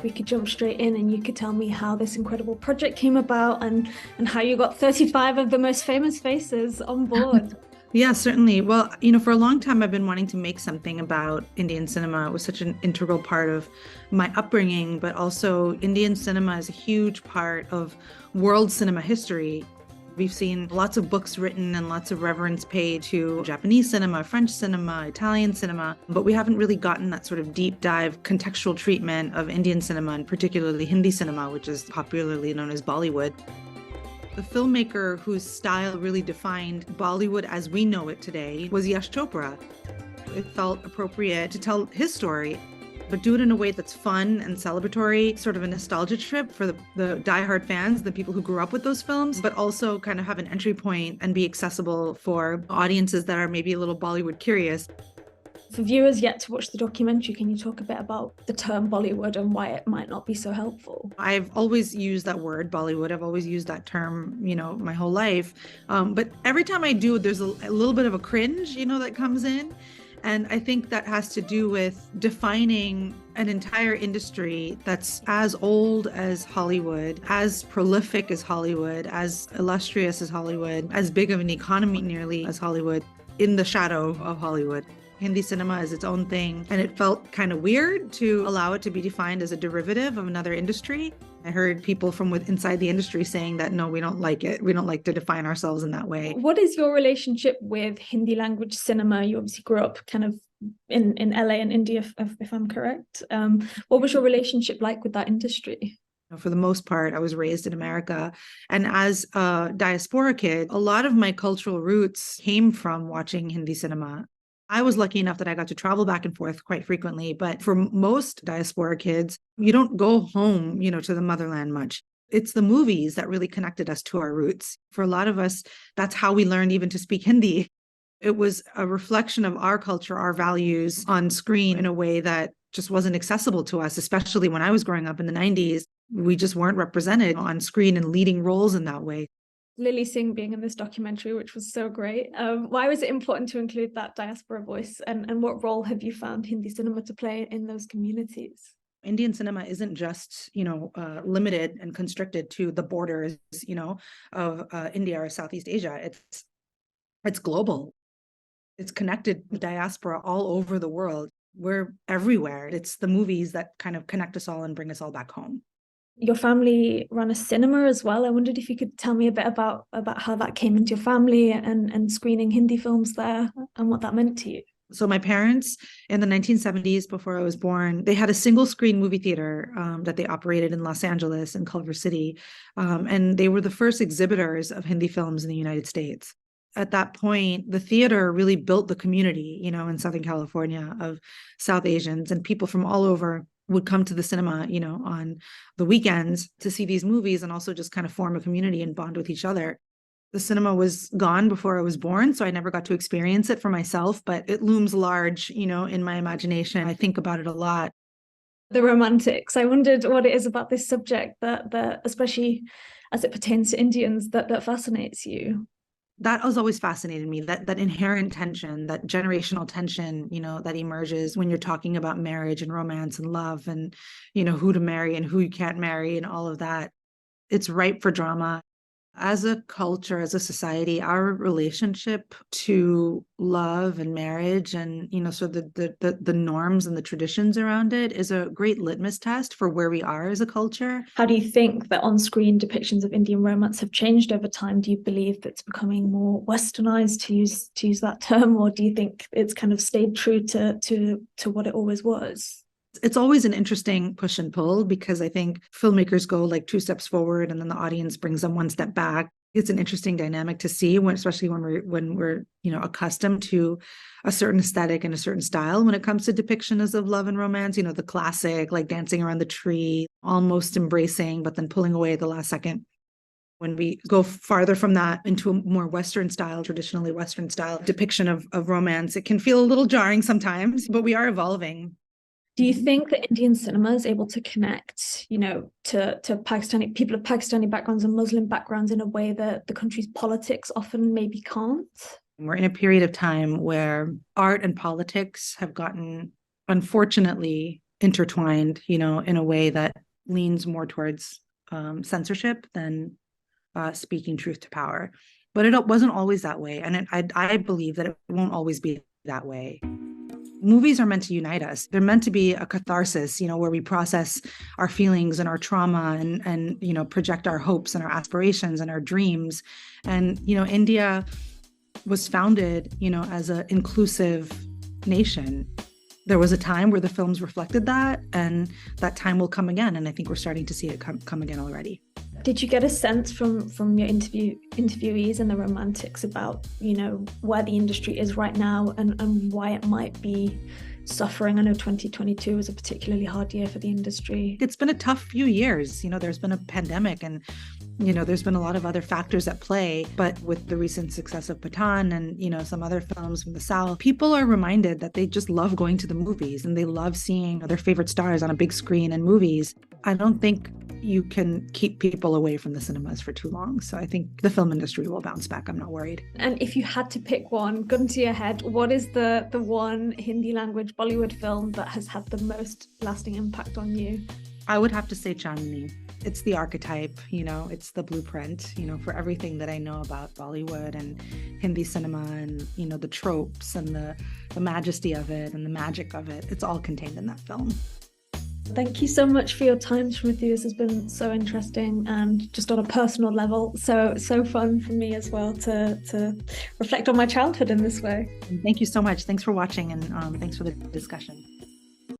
we could jump straight in and you could tell me how this incredible project came about and how you got 35 of the most famous faces on board. Yeah, certainly. Well, for a long time, I've been wanting to make something about Indian cinema. It was such an integral part of my upbringing, but also Indian cinema is a huge part of world cinema history. We've seen lots of books written and lots of reverence paid to Japanese cinema, French cinema, Italian cinema, but we haven't really gotten that sort of deep dive contextual treatment of Indian cinema and particularly Hindi cinema, which is popularly known as Bollywood. The filmmaker whose style really defined Bollywood as we know it today was Yash Chopra. It felt appropriate to tell his story, but do it in a way that's fun and celebratory, sort of a nostalgia trip for the diehard fans, the people who grew up with those films, but also kind of have an entry point and be accessible for audiences that are maybe a little Bollywood curious. For viewers yet to watch the documentary, can you talk a bit about the term Bollywood and why it might not be so helpful? I've always used that word, Bollywood. I've always used that term, my whole life. But every time I do, there's a little bit of a cringe, that comes in. And I think that has to do with defining an entire industry that's as old as Hollywood, as prolific as Hollywood, as illustrious as Hollywood, as big of an economy nearly as Hollywood, in the shadow of Hollywood. Hindi cinema is its own thing, and it felt kind of weird to allow it to be defined as a derivative of another industry. I heard people from inside the industry saying that, no, we don't like it. We don't like to define ourselves in that way. What is your relationship with Hindi language cinema? You obviously grew up kind of in LA and India, if I'm correct. What was your relationship like with that industry? For the most part, I was raised in America. And as a diaspora kid, a lot of my cultural roots came from watching Hindi cinema. I was lucky enough that I got to travel back and forth quite frequently, but for most diaspora kids, you don't go home, to the motherland much. It's the movies that really connected us to our roots. For a lot of us, that's how we learned even to speak Hindi. It was a reflection of our culture, our values on screen in a way that just wasn't accessible to us, especially when I was growing up in the 90s. We just weren't represented on screen in leading roles in that way. Lily Singh being in this documentary, which was so great. Why was it important to include that diaspora voice, and what role have you found Hindi cinema to play in those communities? Indian cinema isn't just, limited and constricted to the borders, of India or Southeast Asia. It's global. It's connected to diaspora all over the world. We're everywhere. It's the movies that kind of connect us all and bring us all back home. Your family ran a cinema as well. I wondered if you could tell me a bit about how that came into your family and screening Hindi films there and what that meant to you. So my parents in the 1970s, before I was born, they had a single screen movie theater that they operated in Los Angeles and Culver City. And they were the first exhibitors of Hindi films in the United States. At that point, the theater really built the community, in Southern California of South Asians, and people from all over would come to the cinema, on the weekends to see these movies and also just kind of form a community and bond with each other. The cinema was gone before I was born, so I never got to experience it for myself, but it looms large, in my imagination. I think about it a lot. The romantics. I wondered what it is about this subject that especially as it pertains to Indians, that fascinates you. That has always fascinated me, that inherent tension, that generational tension, that emerges when you're talking about marriage and romance and love and, who to marry and who you can't marry and all of that. It's ripe for drama. As a culture, as a society, our relationship to love and marriage and, so the norms and the traditions around it is a great litmus test for where we are as a culture. How do you think that on-screen depictions of Indian romance have changed over time? Do you believe that it's becoming more westernized, to use that term, or do you think it's kind of stayed true to what it always was? It's always an interesting push and pull because I think filmmakers go like 2 steps forward and then the audience brings them 1 step back. It's an interesting dynamic to see, especially when we're accustomed to a certain aesthetic and a certain style when it comes to depictions of love and romance. The classic, like dancing around the tree, almost embracing, but then pulling away at the last second. When we go farther from that into a more Western style, traditionally Western style depiction of romance, it can feel a little jarring sometimes, but we are evolving. Do you think that Indian cinema is able to connect, to Pakistani people of Pakistani backgrounds and Muslim backgrounds in a way that the country's politics often maybe can't? We're in a period of time where art and politics have gotten, unfortunately, intertwined, in a way that leans more towards censorship than speaking truth to power. But it wasn't always that way. And I believe that it won't always be that way. Movies are meant to unite us. They're meant to be a catharsis, where we process our feelings and our trauma and project our hopes and our aspirations and our dreams. And, India was founded, as an inclusive nation. There was a time where the films reflected that, and that time will come again. And I think we're starting to see it come again already. Did you get a sense from your interviewees and the romantics about, where the industry is right now and why it might be suffering? I know 2022 was a particularly hard year for the industry. It's been a tough few years. There's been a pandemic and, there's been a lot of other factors at play. But with the recent success of Pathan and, some other films from the South, people are reminded that they just love going to the movies and they love seeing their favorite stars on a big screen in movies. I don't think you can keep people away from the cinemas for too long. So I think the film industry will bounce back. I'm not worried. And if you had to pick one, gun to your head, what is the one Hindi language Bollywood film that has had the most lasting impact on you? I would have to say Chandni. It's the archetype, it's the blueprint, for everything that I know about Bollywood and Hindi cinema and, the tropes and the majesty of it and the magic of it. It's all contained in that film. Thank you so much for your time, Smriti. This has been so interesting and just on a personal level, so fun for me as well to reflect on my childhood in this way. Thank you so much. Thanks for watching and thanks for the discussion.